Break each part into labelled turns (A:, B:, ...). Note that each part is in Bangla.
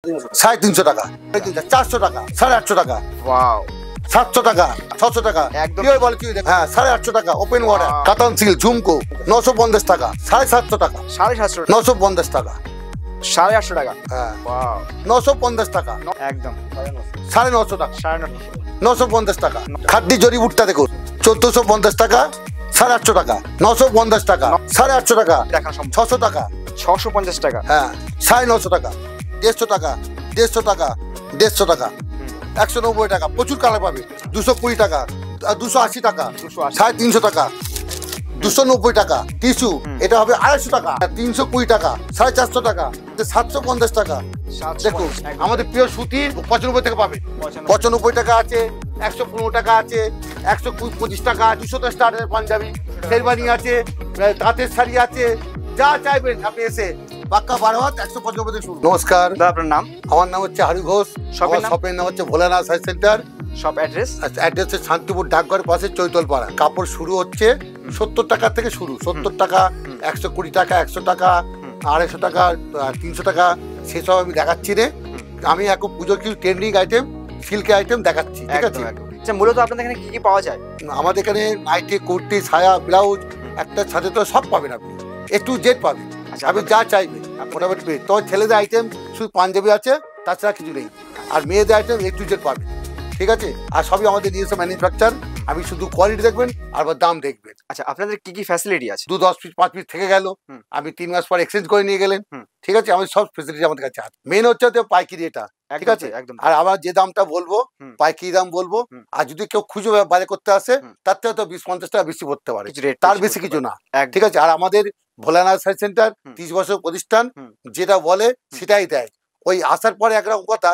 A: 350 টাকা, 400 টাকা, 850 টাকা,
B: ওয়াও
A: 700 টাকা, 600 টাকা,
B: একদম
A: পিওর বালুচুরি দেখুন। হ্যাঁ 850 টাকা, ওপেন ওয়াটার, কাতান সিল্ক, ঝুমকো 950 টাকা, 750 টাকা,
B: 750
A: 950 টাকা,
B: 850 টাকা।
A: হ্যাঁ
B: ওয়াও
A: 950 টাকা,
B: একদম
A: 950 টাকা,
B: 950
A: 950 টাকা। খাদ্যি জড়িবুটটা দেখুন 1450 টাকা, 850 টাকা, 950 টাকা, 850 টাকা,
B: দেখা সম্ভব
A: 600 টাকা,
B: 650 টাকা।
A: হ্যাঁ 950 টাকা, 150 টাকা, 150 টাকা, 150 টাকা, 190 টাকা, প্রচুর কালার পাবে, 220 টাকা, 280 টাকা,
B: 280
A: 350 টাকা, 290 টাকা, টিস্যু এটা হবে 250 টাকা, 320 টাকা, 450 টাকা, 750 টাকা। দেখুন আমাদের প্রিয় সুতির 95 টাকা পাবে, 95 টাকা আছে, 115 টাকা আছে, 125 টাকা, 210 টাকা পাঞ্জাবি, শেরবানি আছে, তাঁতের শাড়ি আছে, যা চাইবেন আপনি এসে পাক্কা 12 হাত 195 থেকে শুরু। নমস্কার,
B: দাদা আপনার নাম?
A: আমার নাম হচ্ছে হারু ঘোষ,
B: শপের নাম?
A: শপের নাম হচ্ছে Bholanath size centre.
B: Shop address?
A: Address হচ্ছে শান্তিপুর ডাকঘর পাশে চৈতলপাড়া। কাপড় শুরু হচ্ছে 70 টাকা থেকে শুরু, 70 টাকা, 120 টাকা, 100 টাকা, 250 টাকা, 300 টাকা, সেসব আমি দেখাচ্ছি রে। আমি এখন পুজোর কিছু ট্রেন্ডিং আইটেম, সিল্কের আইটেম দেখাচ্ছি, ঠিক আছে?
B: আচ্ছা, মূলত আপনাদের এখানে কি কি পাওয়া যায়?
A: আমাদের এখানে নাইটি, কুর্তি, সায়া, ব্লাউজ, একটা সাথে তো সব পাবেন আপনি, A to Z পাবেন।
B: আচ্ছা,
A: আপনি যা চাইবেন মোটামুটি পেয়ে। তো ছেলেদের আইটেম শুধু পাঞ্জাবি আছে, তাছাড়া কিছু নেই। আর মেয়েদের আইটেম A to Z পাবেন, ঠিক আছে? আর সবই আমাদের নিজস্ব ম্যানুফ্যাকচার। আমি শুধু কোয়ালিটি দেখবেন আর দাম দেখবেন।
B: আচ্ছা, আপনাদের কি কি ফ্যাসিলিটি আছে?
A: 10 পিস 5 পিস থেকে গেল, আপনি 3 মাস পর এক্সচেঞ্জ করে নিয়ে গেলেন, ঠিক আছে? আমাদের সব ফেসিলিটি আমাদের কাছে আছে। মেন হচ্ছে তো পাইকারি এটা, ঠিক আছে?
B: একদম।
A: আর আবার যে দামটা বলবো পাইকারি দাম বলবো, আর যদি কেউ খুচরো বাইরে করতে আসে তার থেকে তো 20-50 টাকা বেশি পড়তে পারে, তার বেশি কিছু না, ঠিক আছে? আর আমাদের ভোলানাথ সাইজ সেন্টার 30 বছর প্রতিষ্ঠান, যেটা বলে সেটাই দেয়। ওই আসার পরে একরকম কথা,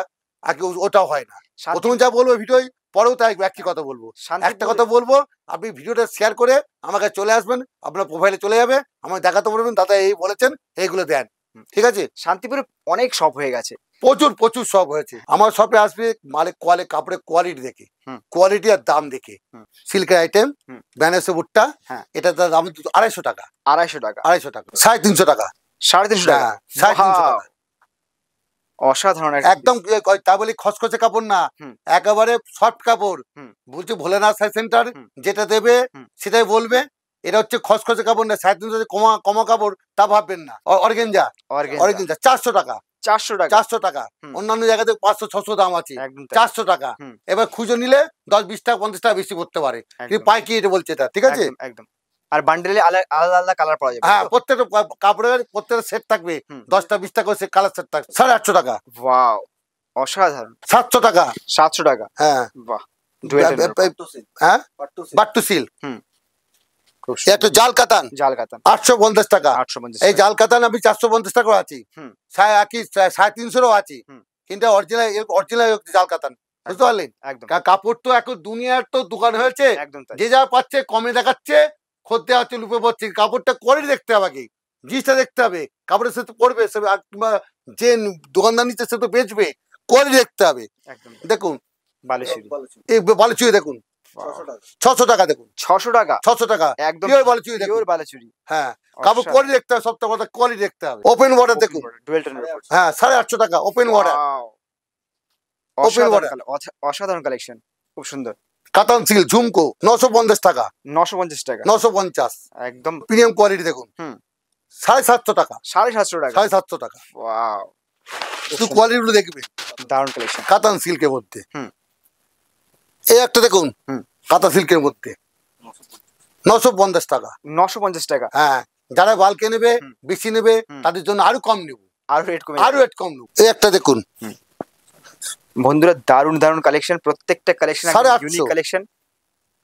A: আগে ওটাও হয় না। প্রথমে যা বলবো ভিডিও, পরেও তাই একই কথা বলবো। একটা কথা বলবো, আপনি ভিডিওটা শেয়ার করে আমাকে চলে আসবেন, আপনার প্রোফাইলে চলে যাবে, আমাকে দেখাতে বলবেন দাদা এই বলেছেন, এইগুলো দেন, ঠিক আছে?
B: শান্তিপুরে অনেক শপ হয়ে গেছে,
A: প্রচুর শপ হয়েছে। আমার শপে আসবে মালিক কাপড়ের কোয়ালিটি দেখে, কোয়ালিটি আর দাম দেখে। সিল্কের আইটেম, ব্যানারসি বুটটা, এটার দাম 250 টাকা,
B: 250 টাকা,
A: 250 টাকা, 350 টাকা,
B: 350 টাকা,
A: 350 টাকা।
B: অসাধারণ
A: একদম, তা বলি খসখসে কাপড় না, একেবারে সফট কাপড়। বলছি ভোলেনাথ সাইজ সেন্টার যেটা দেবে সেটাই বলবে। এটা হচ্ছে খসখসে কাপড় না, 350 কমা কাপড় তা ভাববেন না। অর্গেঞ্জা 400 টাকা, 400 টাকা। অন্যান্য জায়গাতে 500-600 দাম আছে, 400 টাকা। এবার খুঁজে নিলে 10-20 টাকা 50 টাকা বেশি পড়তে পারে, কিন্তু পাইকারি এটা বলছে এটা, ঠিক আছে?
B: একদম। আর বান্ডেলে আলাদা আলাদা কালার পাওয়া যাবে।
A: হ্যাঁ, প্রত্যেকটা কাপড়ের প্রত্যেকটা সেট থাকবে, 10টা 20টা করে সে কালার সেট থাকবে। 850 টাকা।
B: ওয়াও, অসাধারণ।
A: 700 টাকা,
B: 700 টাকা।
A: হ্যাঁ
B: বাহ,
A: হ্যাঁ বাট্টু সিল্ক। একটা জাল কাতান 850 টাকা।
B: 850।
A: এই জাল কাতান আমি 450 টাকা আছি, 350 আছি, কিন্তু অরিজিনাল জাল কাতান, বুঝতে পারলেন? কাপড় তো এখন দুনিয়ার তো দোকান হয়েছে, যে যা পাচ্ছে কমে দেখাচ্ছে, খদ্দে হচ্ছে লুপে পড়ছে। কাপড়টা কোয়ালিটি দেখতে হবে, আগে জিনিসটা দেখতে হবে, কাপড়ের সাথে পড়বে কিংবা যে দোকানদার নিচ্ছে সে তো বেচবে, কোয়ালিটি দেখতে হবে। দেখুন বালুচুরি দেখুন 600 টাকা, দেখুন
B: 600 টাকা,
A: 600 টাকা,
B: একদম
A: পিওর বালুচুরি দেখুন।
B: পিওর বালুচুরি,
A: হ্যাঁ, কাপড় কোয়ালিটি দেখতে হবে, সবটা কথা কোয়ালিটি দেখতে হবে। ওপেন ওয়াটার দেখুন, হ্যাঁ 850 টাকা, ওপেন ওয়াটার।
B: অসাধারণ কালেকশন, খুব সুন্দর।
A: কাতান সিল্ক ঝুমকো 950 টাকা,
B: 950 টাকা,
A: 950,
B: একদম
A: প্রিমিয়াম কোয়ালিটি দেখুন। 750 টাকা,
B: 750 টাকা,
A: 750 টাকা।
B: ওয়াও,
A: শুধু কোয়ালিটিগুলো দেখবে,
B: দারুণ কালেকশন।
A: কাতান সিল্কের মধ্যে এই একটা দেখুন, কাতান সিল্কের মধ্যে 950 টাকা,
B: 950 টাকা।
A: হ্যাঁ, যারা বালকে নেবে, বেশি নেবে, তাদের জন্য আরো কম নেব, আরো রেট কম নেব। এই একটা দেখুন
B: বন্ধুরা, দারুণ দারুণ কালেকশন, প্রত্যেকটা কালেকশন ইউনিক কালেকশন।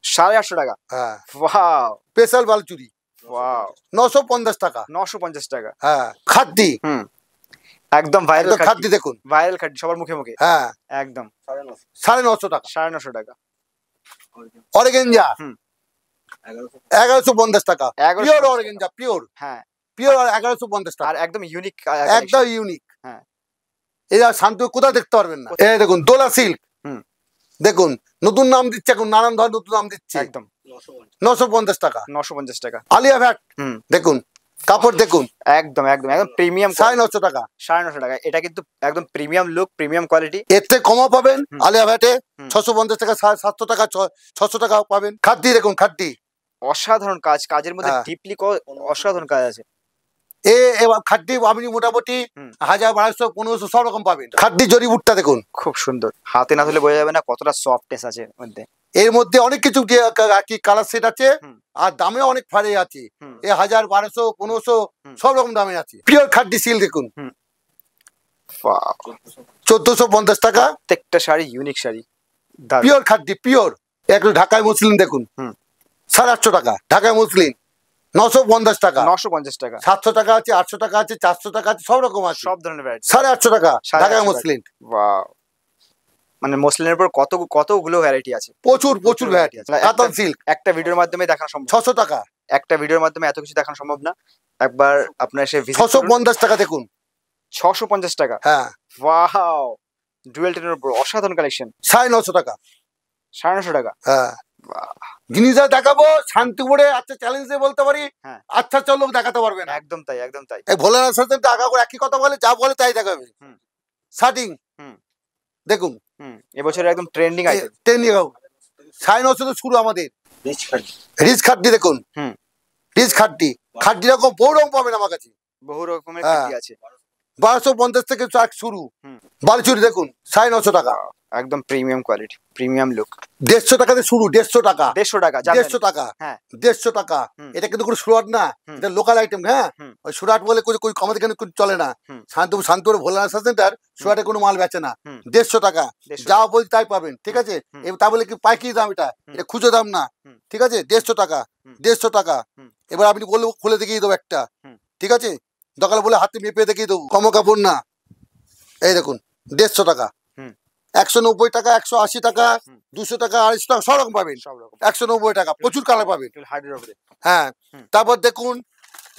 B: 850 টাকা,
A: হ্যাঁ,
B: ওয়াও,
A: স্পেশাল বালচুরি,
B: ওয়াও,
A: 950 টাকা,
B: 950 টাকা।
A: হ্যাঁ, খাদ্দি,
B: একদম ভাইরাল
A: খাদ্দি দেখুন,
B: ভাইরাল খাদ্দি সবার মুখে মুখে,
A: হ্যাঁ,
B: একদম
A: 950 টাকা,
B: 950 টাকা।
A: অর্গেঞ্জা 1150 টাকা, পিওর অর্গেঞ্জা, পিওর, হ্যাঁ পিওর 1150 টাকা,
B: আর একদম ইউনিক,
A: একদম ইউনিক।
B: হ্যাঁ,
A: এরা শান্তি কোথাও দেখতে পারবেন না। এই দেখুন দোলা সিল্ক, দেখুন নতুন নাম দিচ্ছে, এখন নানান ধরনের নতুন নাম দিচ্ছে,
B: একদম
A: 950 টাকা,
B: 950 টাকা।
A: আলিয়া ভ্যাট দেখুন কাপড় দেখুন
B: একদম একদম একদম প্রিমিয়াম,
A: 950 টাকা,
B: 950 টাকা। এটা কিন্তু একদম প্রিমিয়াম লুক, প্রিমিয়াম কোয়ালিটি।
A: এর থেকে কমও পাবেন আলিয়া ভাটে 650 টাকা, 700 টাকা, 600 টাকা পাবেন। খাদ্দি দেখুন, খাদ্দি
B: অসাধারণ কাজ, কাজের মধ্যে ডিপলি অসাধারণ কাজ আছে।
A: এবার খাদ্দি আপনি মোটামুটি 1000, 1200, 1500 সব রকম পাবেন। খাদ্দি জরিবুটটা দেখুন,
B: খুব সুন্দর, হাতে না ধরলে বোঝা যাবে না কতটা সফটনেস আছে মধ্যে।
A: এর মধ্যে অনেক কিছু কি কালার সেট আছে, আর দামে অনেক ফারে আছে। 1000, 1200, 1500 সব রকম দামে আছে। পিওর খাদ্দি সিল দেখুন, 1450 টাকা।
B: প্রত্যেকটা sari unique sari,
A: pure খাদ্দি, pure. একটু ঢাকায় মুসলিম দেখুন, 850 টাকা। ঢাকায় মুসলিম 950 টাকা,
B: 950 টাকা,
A: 700 টাকা আছে, 800 টাকা আছে, 400 টাকা আছে, সব রকম আছে,
B: সব ধরনের ভ্যারাইটি।
A: 850 টাকা ঢাকায় মুসলিম।
B: ওয়াও, মানে মুসলিমের উপর কতগুলো ভ্যারাইটি আছে,
A: প্রচুর ভ্যারাইটি আছে। কাতান সিল্ক
B: একটা ভিডিওর মাধ্যমে দেখানো সম্ভব,
A: 600 টাকা।
B: একটা ভিডিওর মাধ্যমে এত কিছু দেখানো সম্ভব না। একবার আপনার এসে
A: 650 টাকা দেখুন,
B: 650 টাকা।
A: হ্যাঁ,
B: ওয়াও, ডুয়েল টেনের উপর অসাধারণ কালেকশন।
A: 950 টাকা,
B: 950 টাকা।
A: হ্যাঁ, জিনিসটা দেখাবো শান্তিপুরে। আচ্ছা, চ্যালেঞ্জ দিয়ে বলতে পারি, আচ্ছা চলো দেখাতে পারবে না।
B: একদম তাই, একদম তাই।
A: এই ভোলানাথ সাথে টাকা করে একই কথা বলে, যা বলে তাই দেখাবে। শার্টিং দেখুন,
B: এবছর একদম ট্রেন্ডিং আইটেম,
A: ট্রেন্ডিং 950 তো শুরু আমাদের। রিচ খাদ্দি দেখুন, রিচ খাদ্দি, খাদ্দি রকম বহু রকম পাবেন আমার কাছে,
B: বহু রকমের খাদ্দি আছে।
A: 1250 থেকে শুরু। বালচুরি দেখুন, 950 টাকা,
B: একদম প্রিমিয়াম কোয়ালিটি, প্রিমিয়াম লুক।
A: 150 টাকাতে শুরু, 150 টাকা,
B: 150 টাকা,
A: 150 টাকা, হ্যাঁ 150 টাকা। এটা কিন্তু কোনো সুরাট না, এটা লোকাল আইটেম। হ্যাঁ, ওই সুরাট বলে আমাদের এখানে চলে না। শান্তিপুর ভোলানাথ সেন্টার সুরাটে কোনো মাল বেচে না। 150 টাকা, যা বলছি তাই পাবেন, ঠিক আছে। তা বলে কি পাইকারি দাম, এটা খুচরো দাম না, ঠিক আছে। 150 টাকা, 150 টাকা। এবার আপনি বললে খুলে দেখিয়ে দেবো একটা, ঠিক আছে। দোকানে বলে হাতে মেপে দেখিয়ে দেবো, কম কাপড় না। এই দেখুন, 150 টাকা, 190 টাকা, 180 টাকা, 200 টাকা, 250 টাকা, সব রকম পাবেন। 190 টাকা, প্রচুর কালার পাবেন। হ্যাঁ, তারপর দেখুন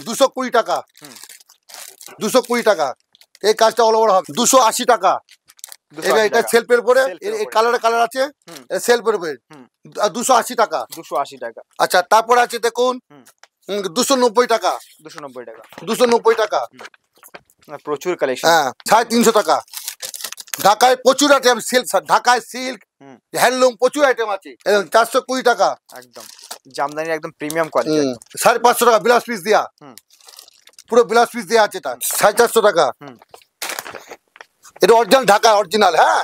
A: 220 টাকা, 220 টাকা। এই কাজটা অল ওভার হবে। 280 টাকা, এটা সেলফের উপরে, এই কালার আছে সেলফের উপরে, 280 টাকা,
B: 280 টাকা।
A: আচ্ছা, তারপর আছে দেখুন 290 টাকা,
B: 290 টাকা,
A: 290 টাকা।
B: প্রচুর কালেকশন।
A: হ্যাঁ, 350 টাকা। ঢাকায় প্রচুর আইটেম, সিল্ক, ঢাকায় সিল্ক, হ্যান্ডলুম, প্রচুর আইটেম আছে। 420 টাকা,
B: একদম জামদানি, একদম প্রিমিয়াম কোয়ালিটি।
A: 550 টাকা, ব্লাউজ পিস দেয়া, পুরো ব্লাউজ পিস দেয়া আছে। এটা 450 টাকা। এটা অরিজিনাল ঢাকা, অরিজিনাল। হ্যাঁ,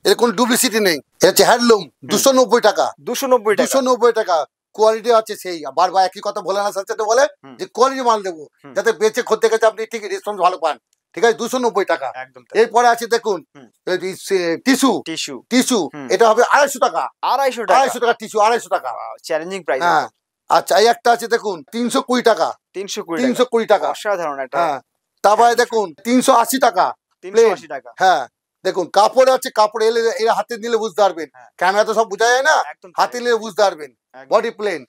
A: এর কোনো ডুপ্লিসিটি নেই। এটা হচ্ছে হ্যান্ডলুম, 290 টাকা, 290 টাকা। কোয়ালিটি আছে সেই। বারবার একই কথা ভোলানাথ সাথে বলে যে কোয়ালিটি মাল দেবো, যাতে বেঁচে খদ্দের কাছে আপনি ঠিক রেসপন্স ভালো পান, ঠিক আছে। 290 টাকা। এরপরে আছে দেখুন টিস্যু, টিস্যু, এটা হবে 250 টাকা, 250 টাকা টিস্যু, 250 টাকা,
B: চ্যালেঞ্জিং প্রাইস।
A: হ্যাঁ, আচ্ছা, এই একটা আছে দেখুন 320 টাকা, 320 টাকা,
B: অসাধারণ একটা।
A: হ্যাঁ, তারপরে দেখুন 380 টাকা,
B: 380 টাকা।
A: হ্যাঁ, দেখুন কাপড় আছে, কাপড় এলে এরা হাতে নিলে বুঝতে পারবেন, ক্যামেরা তো সব বোঝা যায় না, হাতে নিলে বুঝতে পারবেন। Body plain.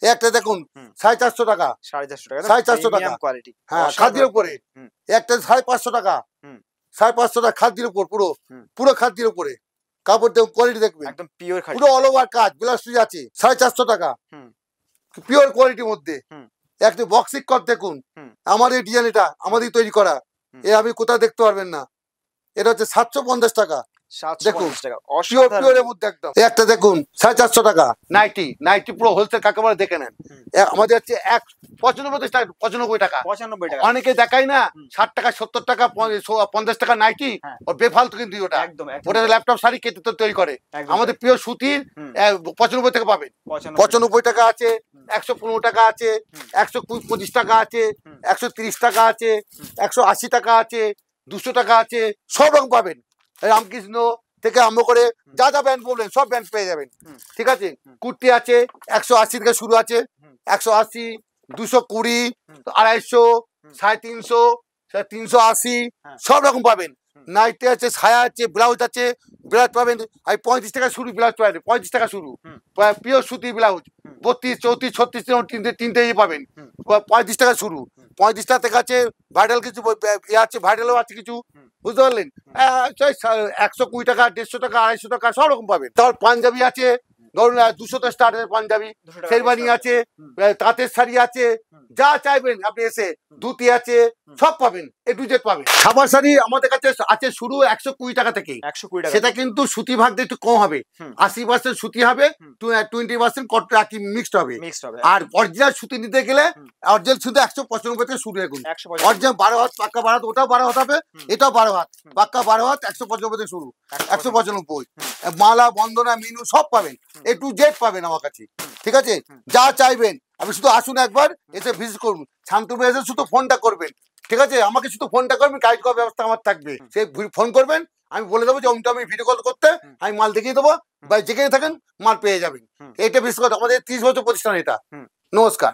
A: একটা দেখুন 450 টাকা, 450 টাকা
B: কোয়ালিটি।
A: হ্যাঁ, খাদ্যের উপরে। একটা 550 টাকা, 550 টাকা খাদ্যের উপর, পুরো খাদ্যের উপরে। কাপড় দেখুন, কোয়ালিটি দেখবেন,
B: একদম পিওর খাদ্য,
A: পুরো অল ওভার কাজ, ব্লাউজ পিস আছে। 450 টাকা, পিওর কোয়ালিটির মধ্যে। একটা বক্সিক কট দেখুন, আমাদের ডিজাইন, এটা আমাদের তৈরি করা, এ আপনি কোথাও দেখতে পারবেন না। এটা হচ্ছে 750 টাকা, দেখুন পিওরের মধ্যে একদম। একটা দেখুন 450 টাকা, নাইটি, নাইটি পুরো হোলসেল কাকে বলে দেখে নেন। আমাদের হচ্ছে 95 টাকা, 95 টাকা। অনেকে দেখায় না 60 টাকা, 70 টাকা, 50 টাকা নাইটি, ও বেফালতু কিন্তু ওটা, ওটা ল্যাপটপ শাড়ি কেটে তো তৈরি করে। আমাদের পিওর সুতির 95 টাকা পাবেন। 95 টাকা আছে, 115 টাকা আছে, 125 টাকা আছে, 130 টাকা আছে, 180 টাকা আছে, 200 টাকা আছে, সব রকম পাবেন। রামকৃষ্ণ থেকে আরম্ভ করে যা যা ব্যান্ড বলবেন সব ব্যান্ড পেয়ে যাবেন, ঠিক আছে। কুর্তি আছে 180 থেকে শুরু আছে, 180, 220, 250, 350, 380, সব রকম পাবেন। নাইটি আছে, ছায়া আছে, ব্লাউজ আছে, ব্লাউজ পাবেন 35 টাকা শুরু, ব্লাউজ পাবেন 35 টাকা শুরু, পিওর সুতি ব্লাউজ 32, 34, 36 তিনটে পাবেন, 35 টাকা শুরু। 35 টাকা থেকে আছে ভাইরাল কিছু আছে, ভাইরালও আছে কিছু, বুঝতে পারলেন। 120 টাকা, 150 টাকা, 250 টাকা, সব রকম পাবেন। তারপর পাঞ্জাবি আছে ধরুন 200 স্টার্টের পাঞ্জাবি, শেরবানি আছে, তাঁতের শাড়ি আছে, যা চাইবেন আপনি এসে, ধুতি আছে, সব পাবেন, এ টু জেড পাবেন। খাবার শাড়ি আমাদের কাছে আছে শুরু 120 টাকা থেকে।
B: 120 টাকা,
A: সেটা কিন্তু সুতি ভাগ দিয়ে একটু কম হবে, 80% সুতি হবে, 20% কটন কি মিক্সড হবে। আর অরিজিনাল সুতি নিতে গেলে অরিজিনাল সুতি 195 থেকে শুরু। এখন অরিজিনাল 12 হাত পাক্কা 12 হাত, ওটাও 12 হাত হবে, এটাও 12 হাত পাক্কা 12 হাত, 195 থেকে শুরু, 195। মালা, বন্দনা, মিনু সব পাবেন, এ টু জেড পাবেন আমার কাছে। ঠিক আছে, যা চাইবেন আপনি শুধু আসুন একবার, এসে ভিজিট করুন। শান্তনু এসে শুধু ফোনটা করবেন, ঠিক আছে, আমাকে শুধু ফোনটা করবেন, গাইড করার ব্যবস্থা আমার থাকবে। সে ফোন করবেন, আমি বলে দেবো যে আমি ভিডিও কল করতে, আমি মাল দেখিয়ে দেবো, বা যেখানে থাকেন মাল পেয়ে যাবেন। এটা বিশেষ করে আমাদের 30 বছর প্রতিষ্ঠান এটা। নমস্কার।